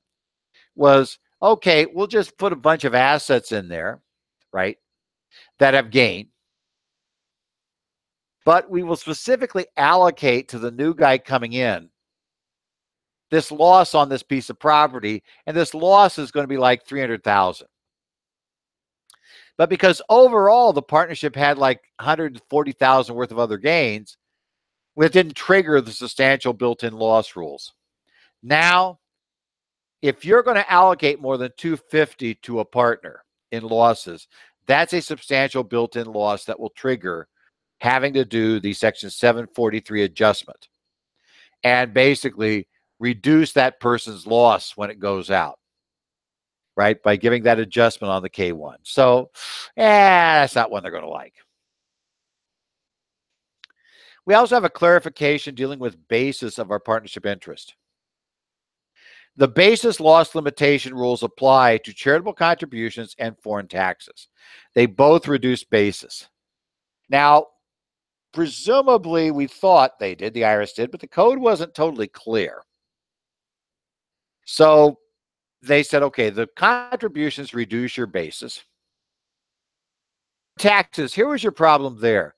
was, okay, we'll just put a bunch of assets in there, right, that have gain, but we will specifically allocate to the new guy coming in this loss on this piece of property, and this loss is going to be like $300,000. But because overall the partnership had like 140,000 worth of other gains, it didn't trigger the substantial built-in loss rules. Now, if you're going to allocate more than 250 to a partner in losses, that's a substantial built-in loss that will trigger having to do the Section 743 adjustment and basically reduce that person's loss when it goes out, right? By giving that adjustment on the K1. So, that's not one they're going to like. We also have a clarification dealing with basis of our partnership interest. The basis loss limitation rules apply to charitable contributions and foreign taxes. They both reduce basis. Now, presumably we thought they did, the IRS did, but the code wasn't totally clear. So they said, okay, the contributions reduce your basis. Taxes, here was your problem there.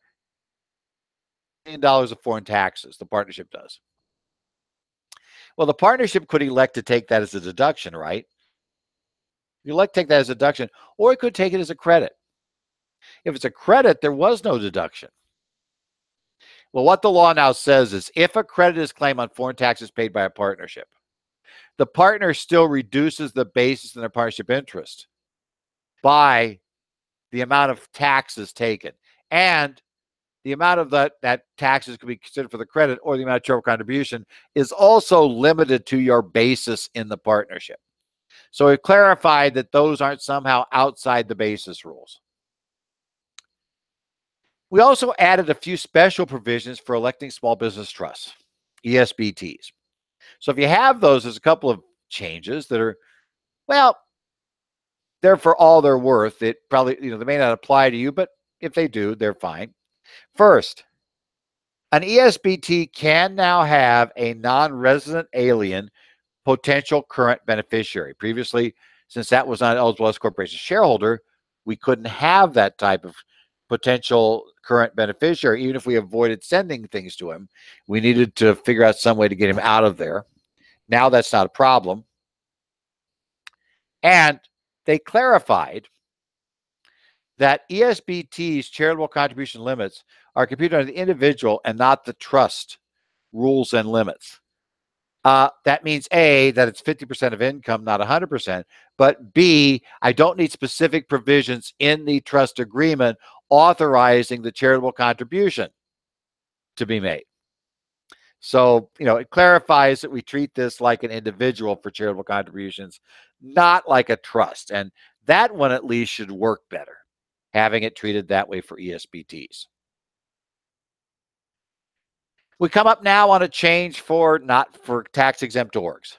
$1 million of foreign taxes, the partnership does. Well, the partnership could elect to take that as a deduction, right? You elect to take that as a deduction, or it could take it as a credit. If it's a credit, there was no deduction. Well, what the law now says is if a credit is claimed on foreign taxes paid by a partnership, the partner still reduces the basis in their partnership interest by the amount of taxes taken. And the amount of that taxes could be considered for the credit or the amount of charitable contribution is also limited to your basis in the partnership. So it clarified that those aren't somehow outside the basis rules. We also added a few special provisions for electing small business trusts, ESBTs. So if you have those, there's a couple of changes that are, well, they're for all they're worth. It probably, they may not apply to you, but if they do, they're fine. First, an ESBT can now have a non-resident alien potential current beneficiary. Previously, since that was not eligible as a corporation shareholder, we couldn't have that type of potential current beneficiary. Even if we avoided sending things to him, we needed to figure out some way to get him out of there. Now that's not a problem. And they clarified that ESBT's charitable contribution limits are computed on the individual and not the trust rules and limits. That means A, that it's 50% of income, not 100%, but B, I don't need specific provisions in the trust agreement authorizing the charitable contribution to be made. So, it clarifies that we treat this like an individual for charitable contributions, not like a trust. And that one at least should work better, having it treated that way for ESBTs. We come up now on a change for tax-exempt orgs.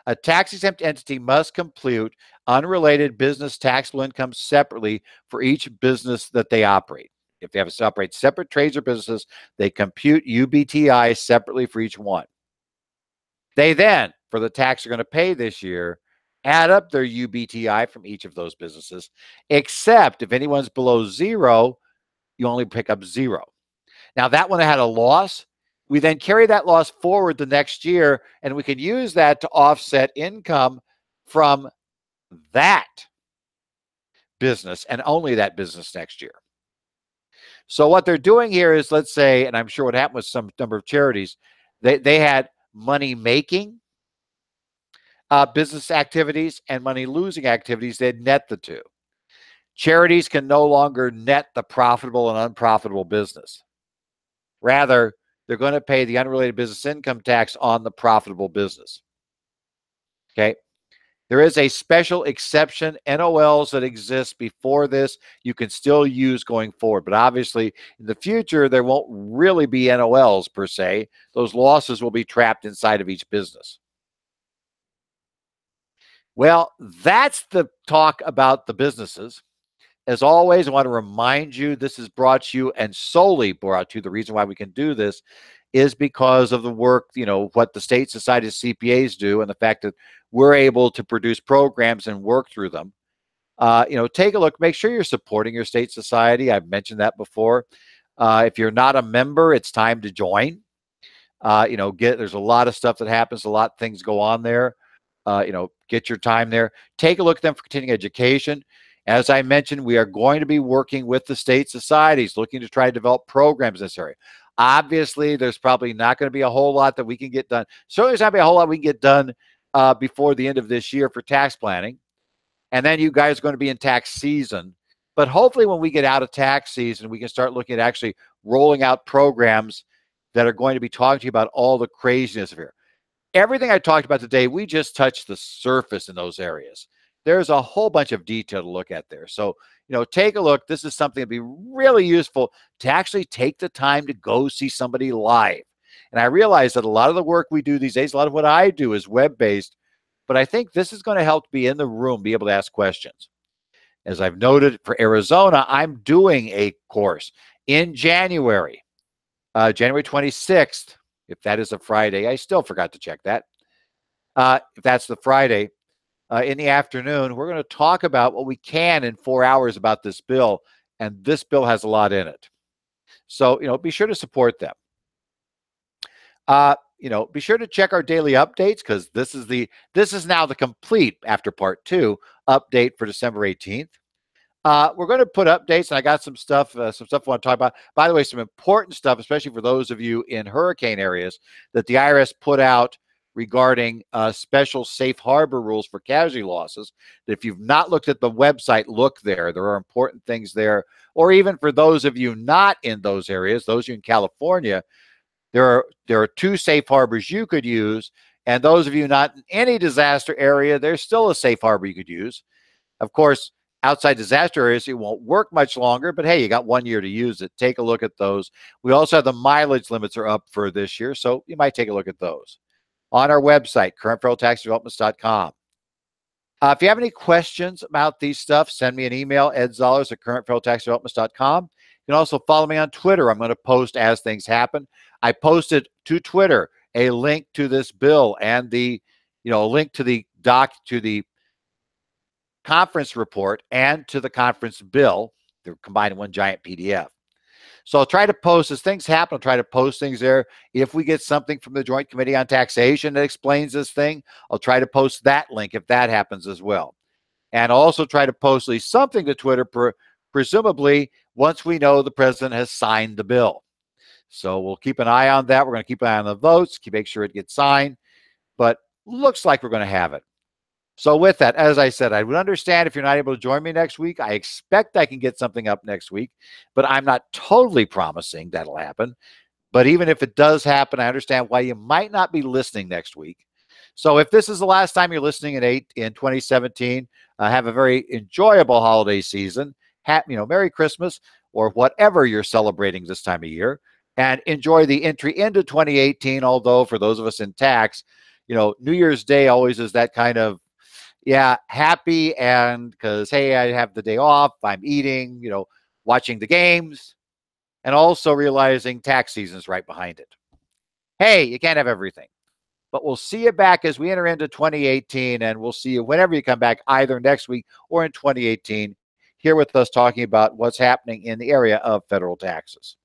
A tax-exempt entity must compute unrelated business taxable income separately for each business that they operate. If they have to operate separate trades or businesses, they compute UBTI separately for each one. They then, for the tax they're going to pay this year, add up their UBTI from each of those businesses, except if anyone's below zero, you only pick up zero. Now, that one had a loss. We then carry that loss forward the next year, and we can use that to offset income from that business and only that business next year. So what they're doing here is, let's say, and I'm sure what happened with some number of charities, they had money-making business activities and money-losing activities. They'd net the two. Charities can no longer net the profitable and unprofitable business. Rather, they're going to pay the unrelated business income tax on the profitable business. Okay. There is a special exception, NOLs, that exists before this. You can still use going forward. But obviously, in the future, there won't really be NOLs per se. Those losses will be trapped inside of each business. Well, that's the talk about the businesses. As always, I want to remind you, this is brought to you and solely brought to you. The reason why we can do this is because of the work, what the State Society of CPAs do and the fact that we're able to produce programs and work through them. Take a look. Make sure you're supporting your state society. I've mentioned that before. If you're not a member, it's time to join. There's a lot of stuff that happens. A lot of things go on there. Get your time there. Take a look at them for continuing education. As I mentioned, we are going to be working with the state societies, looking to try to develop programs in this area. Obviously, there's probably not going to be a whole lot that we can get done. Certainly, there's not going to be a whole lot we can get done before the end of this year for tax planning. And then you guys are going to be in tax season. But hopefully, when we get out of tax season, we can start looking at actually rolling out programs that are going to be talking to you about all the craziness of here. Everything I talked about today, we just touched the surface in those areas. There's a whole bunch of detail to look at there. So, take a look. This is something that'd be really useful to actually take the time to go see somebody live. And I realize that a lot of the work we do these days, a lot of what I do is web-based, but I think this is going to help be in the room, be able to ask questions. As I've noted for Arizona, I'm doing a course in January, January 26th. If that is a Friday, I still forgot to check that. If that's the Friday, in the afternoon, we're going to talk about what we can in 4 hours about this bill. And this bill has a lot in it. So, be sure to support them. Be sure to check our daily updates, because this is now the complete, after part 2, update for December 18th. We're going to put updates, and I got some stuff I want to talk about. By the way, some important stuff, especially for those of you in hurricane areas, that the IRS put out regarding special safe harbor rules for casualty losses. That if you've not looked at the website, look there. There are important things there. Or even for those of you not in those areas, those of you in California, there are 2 safe harbors you could use. And those of you not in any disaster area, there's still a safe harbor you could use. Of course, outside disaster areas, it won't work much longer, but hey, you got 1 year to use it. Take a look at those. We also have the mileage limits are up for this year, so you might take a look at those on our website, currentfederaltaxdevelopments.com. If you have any questions about these stuff, send me an email, edzollers@currentfederaltaxdevelopments.com. You can also follow me on Twitter. I'm going to post as things happen. I posted to Twitter a link to this bill and a link to the conference report and to the conference bill. They're combined in one giant PDF. So I'll try to post as things happen. I'll try to post things there. If we get something from the Joint Committee on Taxation that explains this thing, I'll try to post that link if that happens as well. And I'll also try to post at least something to Twitter, presumably once we know the president has signed the bill. So we'll keep an eye on that. We're going to keep an eye on the votes, make sure it gets signed. But looks like we're going to have it. So with that, as I said, I would understand if you're not able to join me next week. I expect I can get something up next week, but I'm not totally promising that'll happen. But even if it does happen, I understand why you might not be listening next week. So if this is the last time you're listening in 2017, have a very enjoyable holiday season. Merry Christmas, or whatever you're celebrating this time of year, and enjoy the entry into 2018. Although for those of us in tax, New Year's Day always is that kind of, happy, and because, hey, I have the day off, I'm eating, watching the games, and also realizing tax season's right behind it. Hey, you can't have everything. But we'll see you back as we enter into 2018, and we'll see you whenever you come back, either next week or in 2018, here with us talking about what's happening in the area of federal taxes.